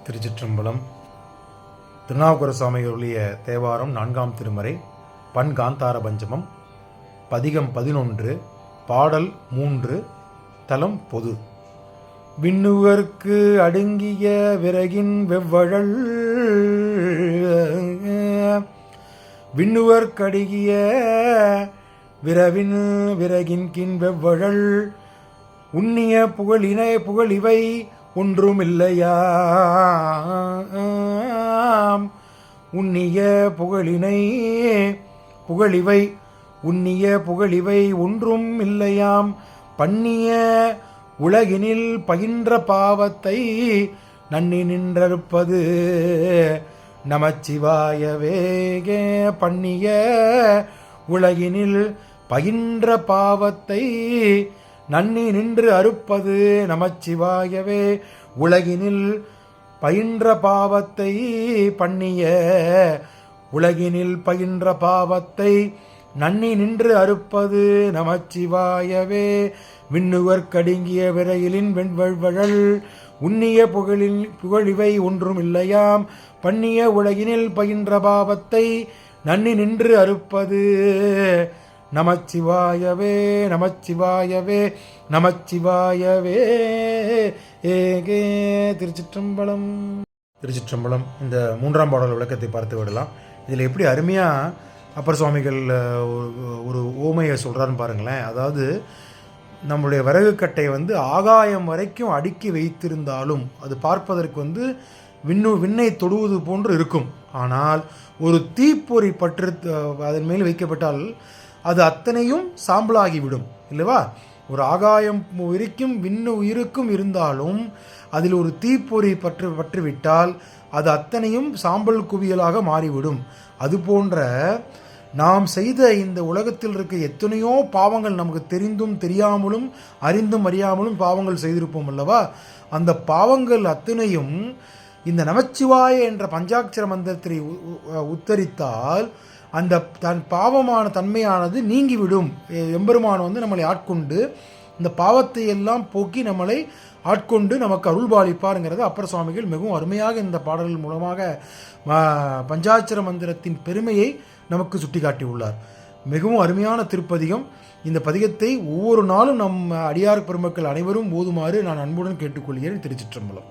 திருச்சிற்றம்பலம். திருநாவுக்கர சுவாமிகளுடைய தேவாரம் 4ஆம் திருமறை, பண் காந்தார பஞ்சமம், பதிகம் 11, பாடல் 3, தலம் பொது. விண்ணுவர்க்கு அடுங்கிய விறகின் வெவ்வழல், விண்ணுவர்க்கடுகிய விறகின் கின் வெவ்வழல், உண்ணிய புகழிவை ஒன்றுமில்லையாம். உண்ணிய புகழிவை ஒன்றும் இல்லையாம். பண்ணிய உலகினில் பகின்ற பாவத்தை நன்னி நின்றறுப்பது நமச்சிவாயவே. பண்ணிய உலகினில் பகின்ற பாவத்தை நன்னி நின்று அறுப்பது நமச்சிவாயவே. உலகினில் பயின்ற பாவத்தை, பண்ணிய உலகினில் பயின்ற பாவத்தை நன்னி நின்று அறுப்பது நமச்சிவாயவே. விண்ணுவர்க்கடுங்கிய விரையிலின் வெண்வழல், உண்ணிய புகழிவை ஒன்றும் இல்லையாம். பண்ணிய உலகினில் பயின்ற பாவத்தை நன்னி நின்று அறுப்பது நமச்சிவாயவே. நமச்சிவாயவே நமச்சிவாயவே. ஏகே. திருச்சிற்றம்பலம். திருச்சிற்றம்பலம். இந்த 3ஆம் பாடல் விளக்கத்தை பார்த்து விடலாம். இதில் எப்படி அருமையாக அப்பர் சுவாமிகள் ஒரு ஓமையை சொல்கிறான்னு பாருங்களேன். அதாவது நம்முடைய விறகு கட்டை ஆகாயம் வரைக்கும் அடுக்கி வைத்திருந்தாலும் அது பார்ப்பதற்கு விண்ணை தொடுவது போன்று இருக்கும். ஆனால் ஒரு தீப்பொறி பற்று அதன் மேல் வைக்கப்பட்டால் அது அத்தனையும் சாம்பலாகிவிடும் இல்லவா? ஒரு ஆகாயம் வரைக்கும் விண்ணு உயிருக்கும் இருந்தாலும் அதில் ஒரு தீப்பொறி பற்றுவிட்டால் அது அத்தனையும் சாம்பல் குவியலாக மாறிவிடும். அதுபோன்ற நாம் செய்த இந்த உலகத்தில் இருக்க எத்தனையோ பாவங்கள், நமக்கு தெரிந்தும் தெரியாமலும் அறிந்தும் அறியாமலும் பாவங்கள் செய்திருப்போம் அல்லவா? அந்த பாவங்கள் அத்தனையும் இந்த நமச்சிவாய என்ற பஞ்சாட்சர மந்திரத்தை உத்தரித்தால் அந்த பாவமான தன்மையானது நீங்கிவிடும். எம்பெருமான் நம்மளை ஆட்கொண்டு இந்த பாவத்தை எல்லாம் போக்கி நம்மளை ஆட்கொண்டு நமக்கு அருள்பாலிப்பாருங்கிறது அப்பர் சுவாமிகள் மிகவும் அருமையாக இந்த பாடல்கள் மூலமாக பஞ்சாட்சர மந்திரத்தின் பெருமையை நமக்கு சுட்டிக்காட்டியுள்ளார். மிகவும் அருமையான திருப்பதிகம். இந்த பதிகத்தை ஒவ்வொரு நாளும் நம் அடியார் பெருமக்கள் அனைவரும் ஓதுமாறு நான் அன்புடன் கேட்டுக்கொள்கிறேன். திருச்சிற்றம்பலம்.